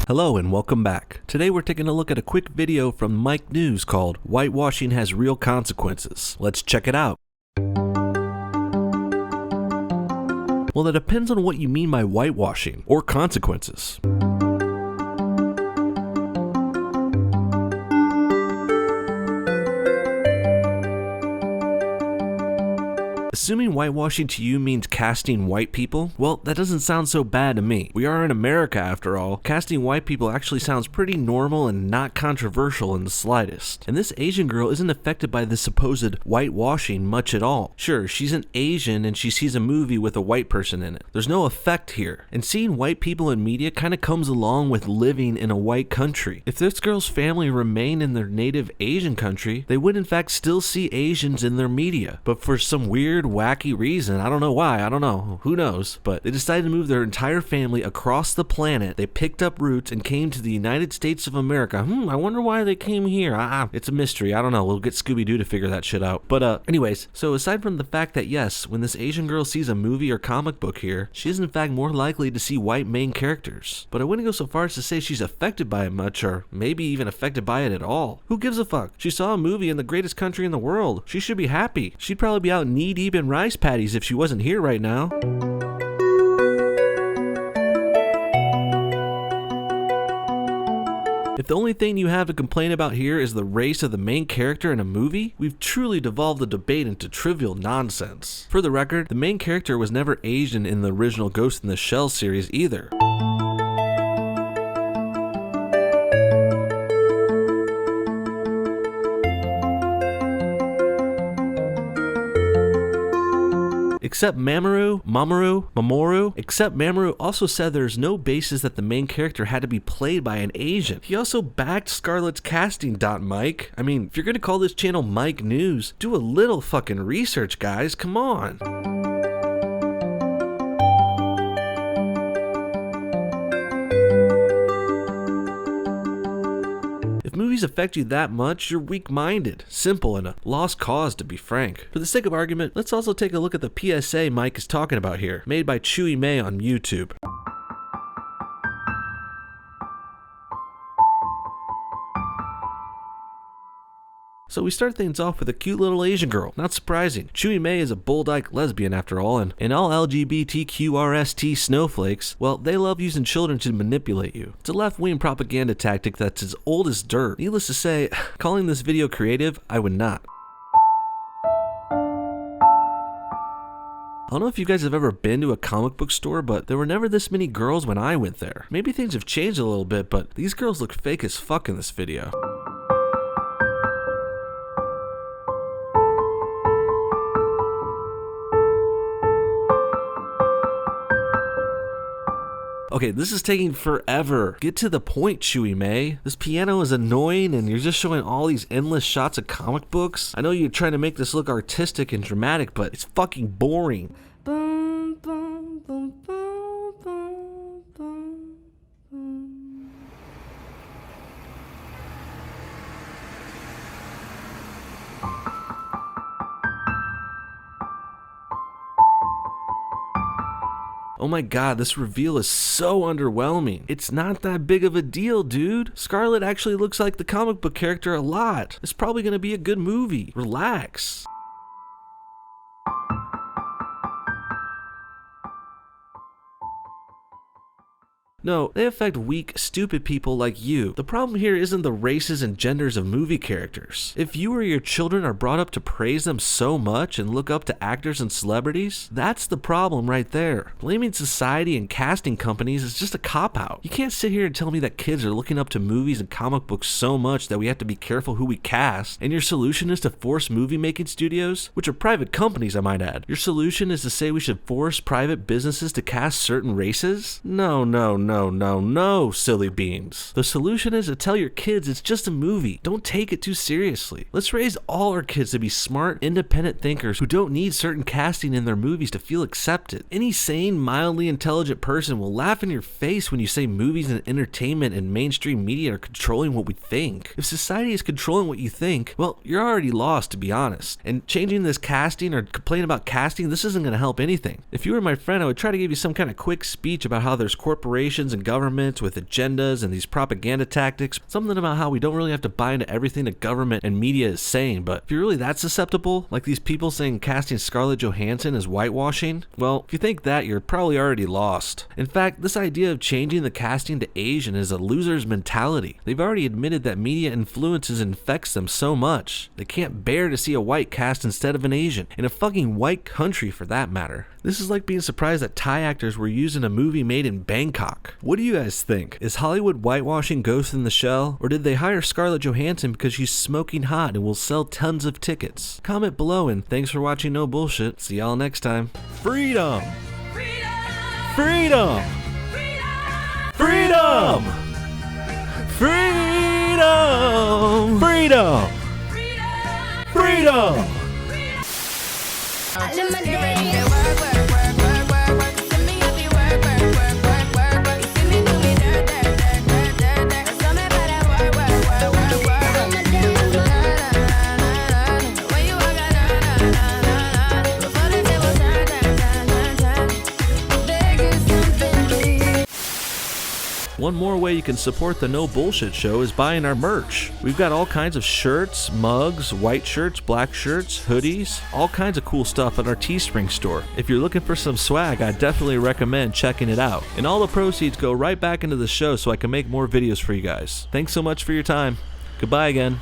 Hello and welcome back. Today we're taking a look at a quick video from Mike News called Whitewashing Has Real Consequences. Let's check it out. Well, that depends on what you mean by whitewashing or consequences. Assuming whitewashing to you means casting white people, well, that doesn't sound so bad to me. We are in America after all. Casting white people actually sounds pretty normal and not controversial in the slightest. And this Asian girl isn't affected by this supposed whitewashing much at all. Sure, she's an Asian and she sees a movie with a white person in it. There's no effect here. And seeing white people in media kind of comes along with living in a white country. If this girl's family remained in their native Asian country, they would in fact still see Asians in their media. But for some weird, wacky reason, I don't know why, I don't know, who knows, but they decided to move their entire family across the planet. They picked up roots and came to the United States of America. I wonder why they came here. It's a mystery, I don't know, we'll get Scooby-Doo to figure that shit out. But anyways, so aside from the fact that yes, when this Asian girl sees a movie or comic book here, she is in fact more likely to see white main characters. But I wouldn't go so far as to say she's affected by it much, or maybe even affected by it at all. Who gives a fuck? She saw a movie in the greatest country in the world. She should be happy. She'd probably be out knee-deep in rice patties if she wasn't here right now. If the only thing you have to complain about here is the race of the main character in a movie, we've truly devolved the debate into trivial nonsense. For the record, the main character was never Asian in the original Ghost in the Shell series either. Except Mamoru also said there's no basis that the main character had to be played by an Asian. He also backed Scarlett's casting. Mike. I mean, if you're gonna call this channel Mike News, do a little fucking research, guys, come on. If movies affect you that much, you're weak-minded, simple, and a lost cause, to be frank. For the sake of argument, let's also take a look at the PSA Mike is talking about here, made by Chewy May on YouTube. So we start things off with a cute little Asian girl. Not surprising. Chewy May is a bold-dyke lesbian after all, and all LGBTQRST snowflakes, well, they love using children to manipulate you. It's a left-wing propaganda tactic that's as old as dirt. Needless to say, calling this video creative, I would not. I don't know if you guys have ever been to a comic book store, but there were never this many girls when I went there. Maybe things have changed a little bit, but these girls look fake as fuck in this video. Okay, this is taking forever. Get to the point, Chewy May. This piano is annoying and you're just showing all these endless shots of comic books. I know you're trying to make this look artistic and dramatic, but it's fucking boring. Boom, boom, boom, boom, boom, boom, boom. Oh my god, this reveal is so underwhelming. It's not that big of a deal, dude. Scarlett actually looks like the comic book character a lot. It's probably gonna be a good movie. Relax. No, they affect weak, stupid people like you. The problem here isn't the races and genders of movie characters. If you or your children are brought up to praise them so much and look up to actors and celebrities, that's the problem right there. Blaming society and casting companies is just a cop-out. You can't sit here and tell me that kids are looking up to movies and comic books so much that we have to be careful who we cast, and your solution is to force movie-making studios, which are private companies I might add. Your solution is to say we should force private businesses to cast certain races? No, silly beans. The solution is to tell your kids it's just a movie. Don't take it too seriously. Let's raise all our kids to be smart, independent thinkers who don't need certain casting in their movies to feel accepted. Any sane, mildly intelligent person will laugh in your face when you say movies and entertainment and mainstream media are controlling what we think. If society is controlling what you think, well, you're already lost, to be honest. And changing this casting or complaining about casting, this isn't going to help anything. If you were my friend, I would try to give you some kind of quick speech about how there's corporations corporations and governments with agendas and these propaganda tactics. Something about how we don't really have to buy into everything the government and media is saying, but if you're really that susceptible, like these people saying casting Scarlett Johansson is whitewashing, well, if you think that, you're probably already lost. In fact, this idea of changing the casting to Asian is a loser's mentality. They've already admitted that media influences infects them so much. They can't bear to see a white cast instead of an Asian, in a fucking white country for that matter. This is like being surprised that Thai actors were used in a movie made in Bangkok. What do you guys think? Is Hollywood whitewashing Ghost in the Shell? Or did they hire Scarlett Johansson because she's smoking hot and will sell tons of tickets? Comment below, and thanks for watching No Bullshit. See y'all next time. Freedom! Freedom! Freedom! Freedom! Freedom! Freedom! One more way you can support the No Bullshit Show is buying our merch. We've got all kinds of shirts, mugs, white shirts, black shirts, hoodies, all kinds of cool stuff at our Teespring store. If you're looking for some swag, I definitely recommend checking it out. And all the proceeds go right back into the show so I can make more videos for you guys. Thanks so much for your time. Goodbye again.